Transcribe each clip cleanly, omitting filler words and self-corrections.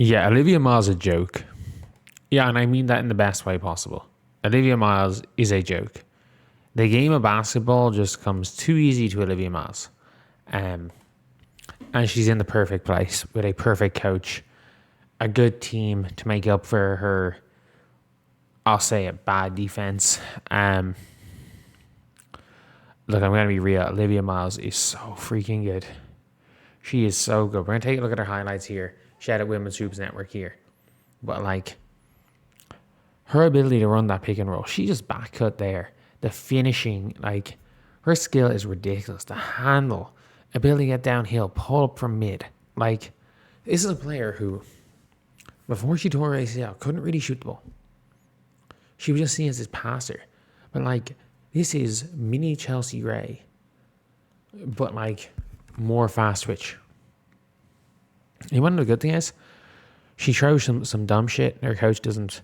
Yeah, Olivia Miles is a joke. Yeah, and I mean that in the best way possible. Olivia Miles is a joke. The game of basketball just comes too easy to Olivia Miles. Um, and she's in the perfect place with a perfect coach, a good team to make up for her, I'll say it, bad defense. Look, I'm going to be real. Olivia Miles is so freaking good. She is so good. We're going to take a look at her highlights here. She had a Women's Hoops Network here. But, like, her ability to run that pick and roll, she just back cut there. The finishing, like, her skill is ridiculous. The handle, ability to get downhill, pull up from mid. Like, this is a player who, before she tore her ACL, couldn't really shoot the ball. She was just seen as this passer. But, like, this is mini Chelsea Gray, but, like, more fast twitch. And one of the good things is, she throws some dumb shit. Her coach doesn't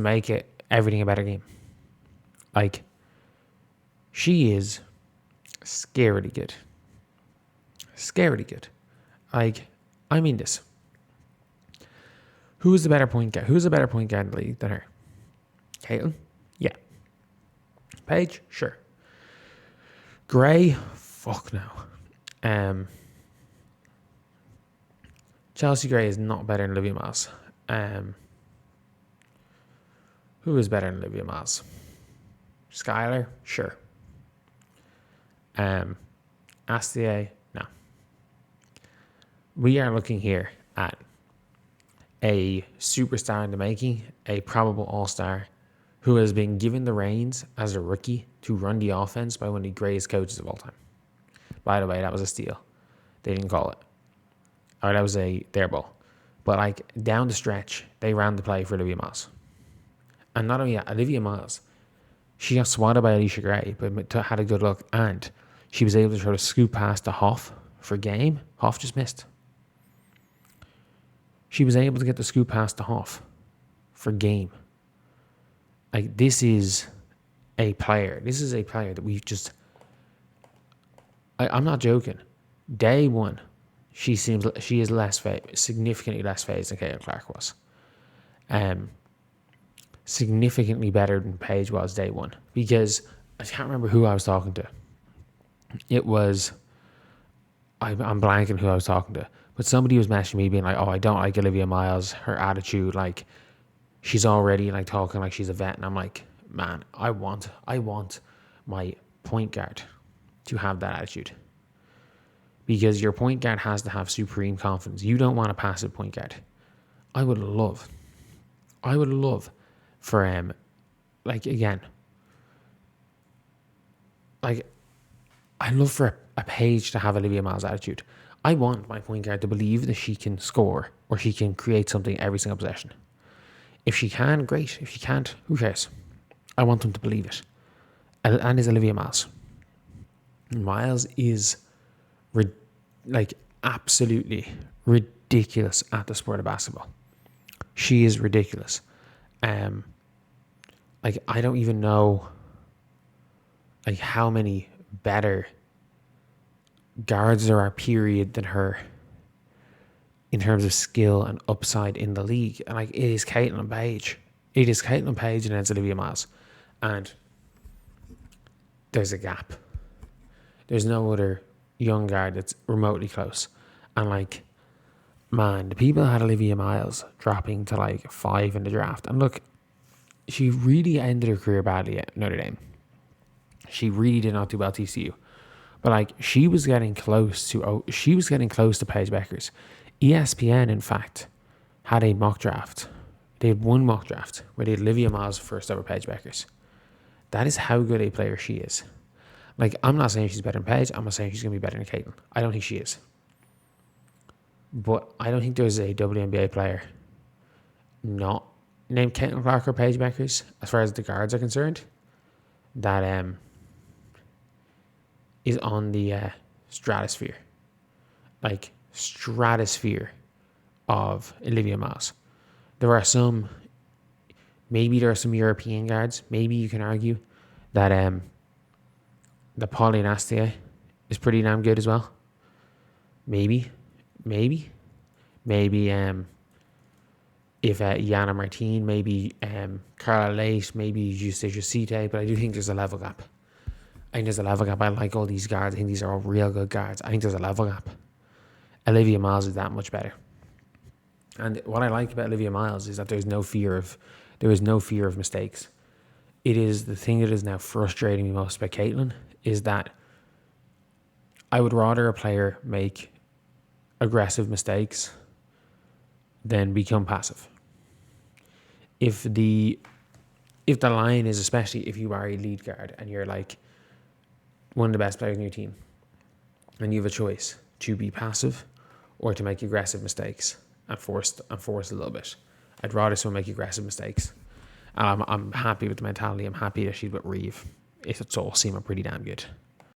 make it everything a better game. Like, she is scarily good. Scarily good. Like, I mean this. Who's the better point guard? Who's a better point guard in the league than her? Caitlin? Yeah. Paige? Sure. Gray? Fuck no. Chelsea Gray is not better than Olivia Miles. Who is better than Olivia Miles? Skylar? Sure. Astier? No. We are looking here at a superstar in the making, a probable all-star who has been given the reins as a rookie to run the offense by one of the greatest coaches of all time. By the way, that was a steal. They didn't call it. Or that was their ball. But, like, down the stretch, they ran the play for Olivia Miles. And not only that, Olivia Miles, she got swatted by Alicia Gray, but had a good look. And she was able to try to scoop past to Hoff for game. Hoff just missed. She was able to get the scoop past to Hoff for game. Like, this is a player. This is a player that we've just... I'm not joking. Day one, she is significantly less phased than Caitlin Clark was. Significantly better than Paige was day one. Because I can't remember who I was talking to. It was... I'm blanking who I was talking to. But somebody was messaging me being like, oh, I don't like Olivia Miles. Her attitude, like, she's already, like, talking like she's a vet. And I'm like, man, I want my point guard to have that attitude. Because your point guard has to have supreme confidence. You don't want a passive point guard. I would love for, like, again, like, I'd love for a Paige to have Olivia Miles' attitude. I want my point guard to believe that she can score or she can create something every single possession. If she can, great. If she can't, who cares? I want them to believe it. And is Olivia Miles. Miles is absolutely ridiculous at the sport of basketball. She is ridiculous. I don't even know how many better guards there are period than her in terms of skill and upside in the league. And it is Caitlin Paige. It is Caitlin Paige and it's Olivia Miles. And there's a gap. There's no other young guard that's remotely close. And man, the people had Olivia Miles dropping to 5 in the draft. And look, she really ended her career badly at Notre Dame. She really did not do well at TCU. But she was getting close to Paige Bueckers. ESPN, in fact, had a mock draft. They had one mock draft where they had Olivia Miles first over Paige Bueckers. That is how good a player she is. I'm not saying she's better than Paige. I'm not saying she's going to be better than Caitlin. I don't think she is. But I don't think there's a WNBA player not named Caitlin Clark or Paige Bueckers, as far as the guards are concerned, that is on the stratosphere. Stratosphere of Olivia Miles. There are some European guards. Maybe you can argue that the Pauline Astier is pretty damn good as well. Maybe. maybe if Yana Martin, maybe Carla Late, maybe Justicia Site, but I do think there's a level gap. I think there's a level gap. I like all these guards. I think these are all real good guards. I think there's a level gap. Olivia Miles is that much better. And what I like about Olivia Miles is that there is no fear of mistakes. It is the thing that is now frustrating me most about Caitlin is that I would rather a player make aggressive mistakes than become passive. If the line is, especially if you are a lead guard and you're like one of the best players in your team, and you have a choice to be passive or to make aggressive mistakes and force a little bit, I'd rather someone make aggressive mistakes. And I'm happy with the mentality. I'm happy that she's with Reeve. It's all seeming pretty damn good.